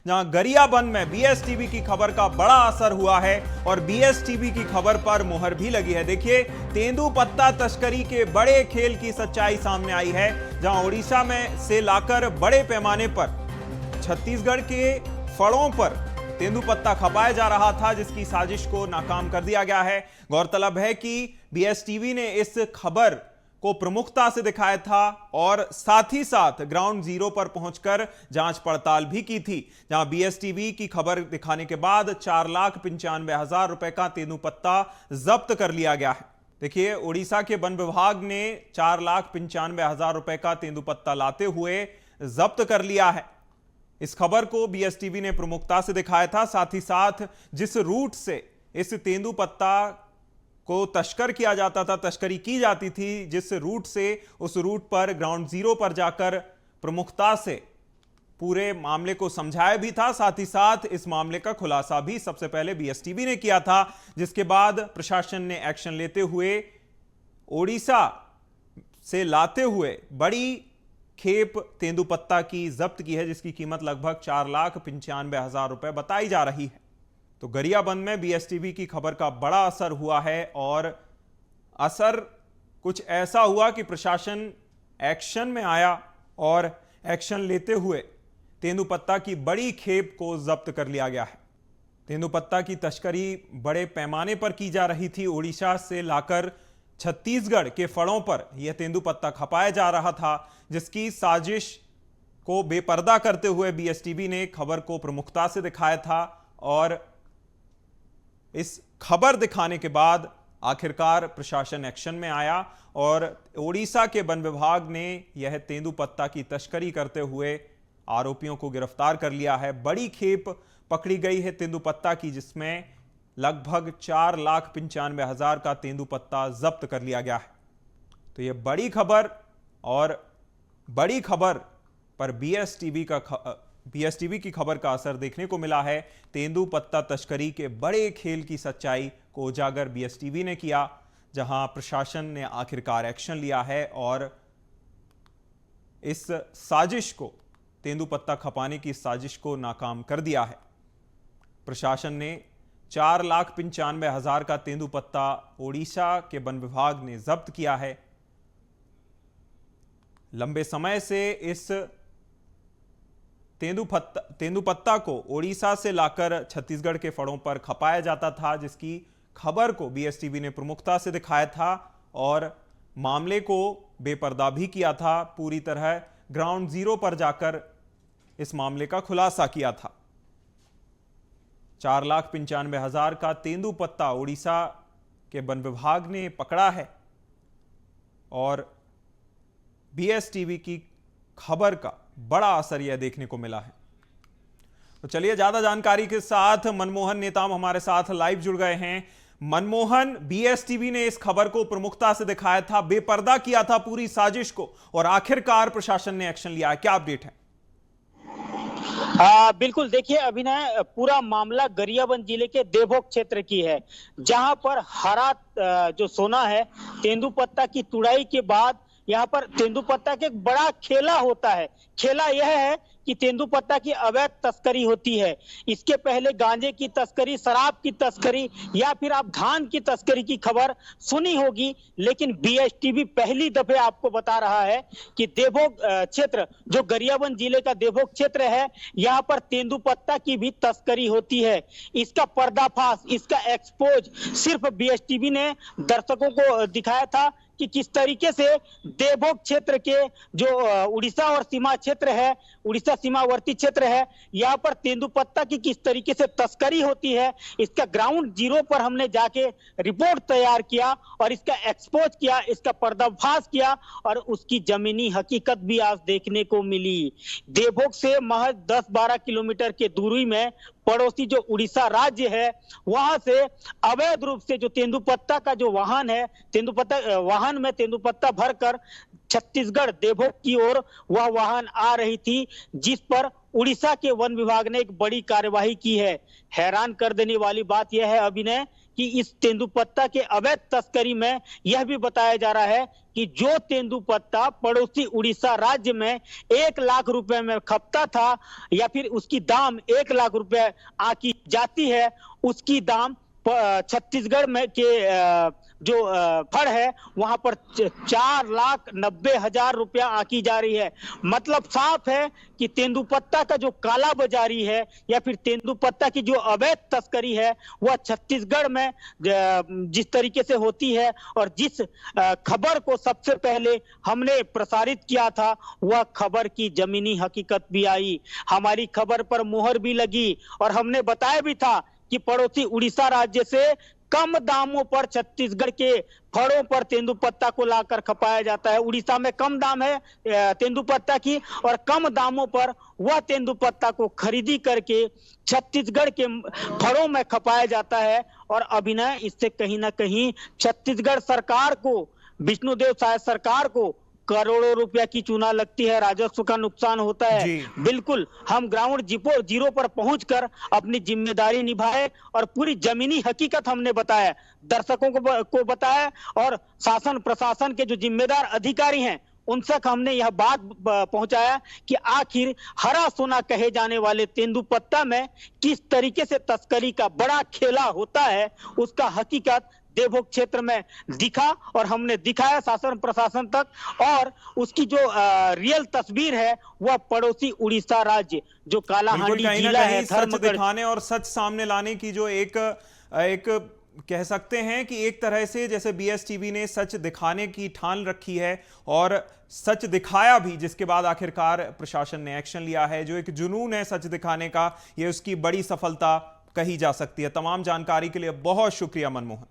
जहां गरियाबंद में बीएसटीवी की खबर का बड़ा असर हुआ है और बीएसटीवी की खबर पर मुहर भी लगी है। देखिए, तेंदुपत्ता तस्करी के बड़े खेल की सच्चाई सामने आई है, जहां ओडिशा में से लाकर बड़े पैमाने पर छत्तीसगढ़ के फड़ों पर तेंदुपत्ता खपाया जा रहा था, जिसकी साजिश को नाकाम कर दिया गया है। गौरतलब है कि बीएसटीवी ने इस खबर को प्रमुखता से दिखाया था और साथ ही साथ ग्राउंड जीरो पर पहुंचकर जांच पड़ताल भी की थी, जहां बीएसटीवी की खबर दिखाने के बाद 4,95,000 रुपए का तेंदुपत्ता जब्त कर लिया गया है। देखिए, ओडिशा के वन विभाग ने 4,95,000 रुपए का तेंदुपत्ता लाते हुए जब्त कर लिया है। इस खबर को बीएसटीवी ने प्रमुखता से दिखाया था। साथ ही साथ जिस रूट से इस तेंदुपत्ता को तस्कर किया जाता था, तस्करी की जाती थी, जिस रूट से, उस रूट पर ग्राउंड जीरो पर जाकर प्रमुखता से पूरे मामले को समझाया भी था। साथ ही साथ इस मामले का खुलासा भी सबसे पहले बीएसटीवी ने किया था, जिसके बाद प्रशासन ने एक्शन लेते हुए ओडिशा से लाते हुए बड़ी खेप तेंदुपत्ता की जब्त की है, जिसकी कीमत लगभग 4,95,000 रुपए बताई जा रही है। तो गरियाबंद में बीएसटीवी की खबर का बड़ा असर हुआ है और असर कुछ ऐसा हुआ कि प्रशासन एक्शन में आया और एक्शन लेते हुए तेंदुपत्ता की बड़ी खेप को जब्त कर लिया गया है। तेंदुपत्ता की तस्करी बड़े पैमाने पर की जा रही थी। ओडिशा से लाकर छत्तीसगढ़ के फड़ों पर यह तेंदुपत्ता खपाया जा रहा था, जिसकी साजिश को बेपर्दा करते हुए बीएसटीवी ने खबर को प्रमुखता से दिखाया था और इस खबर दिखाने के बाद आखिरकार प्रशासन एक्शन में आया और ओडिशा के वन विभाग ने यह तेंदुपत्ता की तस्करी करते हुए आरोपियों को गिरफ्तार कर लिया है। बड़ी खेप पकड़ी गई है तेंदुपत्ता की, जिसमें लगभग 4,95,000 का तेंदुपत्ता जब्त कर लिया गया है। तो यह बड़ी खबर और बड़ी खबर पर बीएसटीवी की खबर का असर देखने को मिला है। तेंदुपत्ता तस्करी के बड़े खेल की सच्चाई को उजागर बीएसटीवी ने किया, जहां प्रशासन ने आखिरकार एक्शन लिया है और इस साजिश को, तेंदुपत्ता खपाने की साजिश को नाकाम कर दिया है। प्रशासन ने 4,95,000 का तेंदुपत्ता ओडिशा के वन विभाग ने जब्त किया है। लंबे समय से इस तेंदुपत्ता को ओडिशा से लाकर छत्तीसगढ़ के फड़ों पर खपाया जाता था, जिसकी खबर को बीएसटीवी ने प्रमुखता से दिखाया था और मामले को बेपर्दा भी किया था। पूरी तरह ग्राउंड जीरो पर जाकर इस मामले का खुलासा किया था। 4,95,000 का तेंदुपत्ता ओडिशा के वन विभाग ने पकड़ा है और बीएसटीवी की खबर का बड़ा असर यह देखने को मिला है। तो चलिए, ज्यादा जानकारी के साथ मनमोहन नेताम हमारे साथ लाइव जुड़ गए हैं। मनमोहन, बीएसटीवी ने इस खबर को प्रमुखता से दिखाया था, बेपर्दा किया था पूरी साजिश को और आखिरकार प्रशासन ने एक्शन लिया है, क्या अपडेट है? बिल्कुल, देखिए अभिनय, पूरा मामला गरियाबंद जिले के देवभोग क्षेत्र की है, जहां पर हरा जो सोना है, तेंदुपत्ता की तुड़ाई के बाद यहाँ पर तेंदुपत्ता के एक बड़ा खेला होता है। खेला यह है कि तेंदुपत्ता की अवैध तस्करी होती है। इसके पहले गांजे की तस्करी, शराब की तस्करी या फिर आप धान की तस्करी की खबर सुनी होगी, लेकिन बीएसटीवी पहली दफे आपको बता रहा है कि देवभोग क्षेत्र, जो गरियाबंद जिले का देवभोग क्षेत्र है, यहाँ पर तेंदुपत्ता की भी तस्करी होती है। इसका पर्दाफाश, इसका एक्सपोज सिर्फ बीएसटीवी ने दर्शकों को दिखाया था कि किस तरीके से देवभोग क्षेत्र के जो उड़ीसा और सीमा क्षेत्र है, उड़ीसा सीमावर्ती क्षेत्र है, यहाँ पर तेंदुपत्ता की किस तरीके से तस्करी होती है। इसका ग्राउंड जीरो पर हमने जाके रिपोर्ट तैयार किया और इसका एक्सपोज किया, इसका पर्दाफाश किया और उसकी जमीनी हकीकत भी आज देखने को मिली। देवभोग से महज 10-12 किलोमीटर के दूरी में पड़ोसी जो उड़ीसा राज्य है, वहां से अवैध रूप से जो तेंदुपत्ता का जो वाहन है, तेंदुपत्ता वाहन में तेंदुपत्ता भरकर छत्तीसगढ़ देवभोग की ओर वह वाहन आ रही थी, जिस पर उड़ीसा के वन विभाग ने एक बड़ी कार्यवाही की है। हैरान कर देने वाली बात यह है अभिनय कि इस तेंदुपत्ता के अवैध तस्करी में यह भी बताया जा रहा है कि जो तेंदुपत्ता पड़ोसी उड़ीसा राज्य में 1 लाख रुपए में खपता था या फिर उसकी दाम 1 लाख रुपए आकी जाती है, उसकी दाम छत्तीसगढ़ में के जो फड़ है वहां पर 4,90,000 रुपया आकी जा रही है। मतलब साफ है कि तेंदुपत्ता का जो काला बाजारी है या फिर तेंदुपत्ता की जो अवैध तस्करी है वह छत्तीसगढ़ में जिस तरीके से होती है और जिस खबर को सबसे पहले हमने प्रसारित किया था वह खबर की जमीनी हकीकत भी आई, हमारी खबर पर मुहर भी लगी और हमने बताया भी था कि पड़ोसी उड़ीसा राज्य से कम दामों पर छत्तीसगढ़ के फड़ों पर तेंदुपत्ता को लाकर खपाया जाता है। उड़ीसा में कम दाम है तेंदुपत्ता की और कम दामों पर वह तेंदुपत्ता को खरीदी करके छत्तीसगढ़ के फड़ों में खपाया जाता है और अभिनय इससे कहीं ना कहीं छत्तीसगढ़ सरकार को, विष्णुदेव साय सरकार को करोड़ों रुपया की चूना लगती है, राजस्व का नुकसान होता है। बिल्कुल हम ग्राउंड जीरो पर पहुंचकर अपनी जिम्मेदारी निभाए और पूरी जमीनी हकीकत हमने बताया, दर्शकों को बताया और शासन प्रशासन के जो जिम्मेदार अधिकारी हैं उन तक हमने यह बात पहुंचाया कि आखिर हरा सोना कहे जाने वाले तेंदुपत्ता में किस तरीके से तस्करी का बड़ा खेला होता है, उसका हकीकत देवभोग क्षेत्र में दिखा और हमने दिखाया शासन प्रशासन तक। और उसकी जो रियल तस्वीर है वह पड़ोसी उड़ीसा राज्य जो कालाहांडी जिला है, सच दिखाने और सच सामने लाने की जो एक कह सकते हैं कि एक तरह से जैसे बीएसटीवी ने सच दिखाने की ठान रखी है और सच दिखाया भी, जिसके बाद आखिरकार प्रशासन ने एक्शन लिया है। जो एक जुनून है सच दिखाने का, यह उसकी बड़ी सफलता कही जा सकती है। तमाम जानकारी के लिए बहुत शुक्रिया मनमोहन।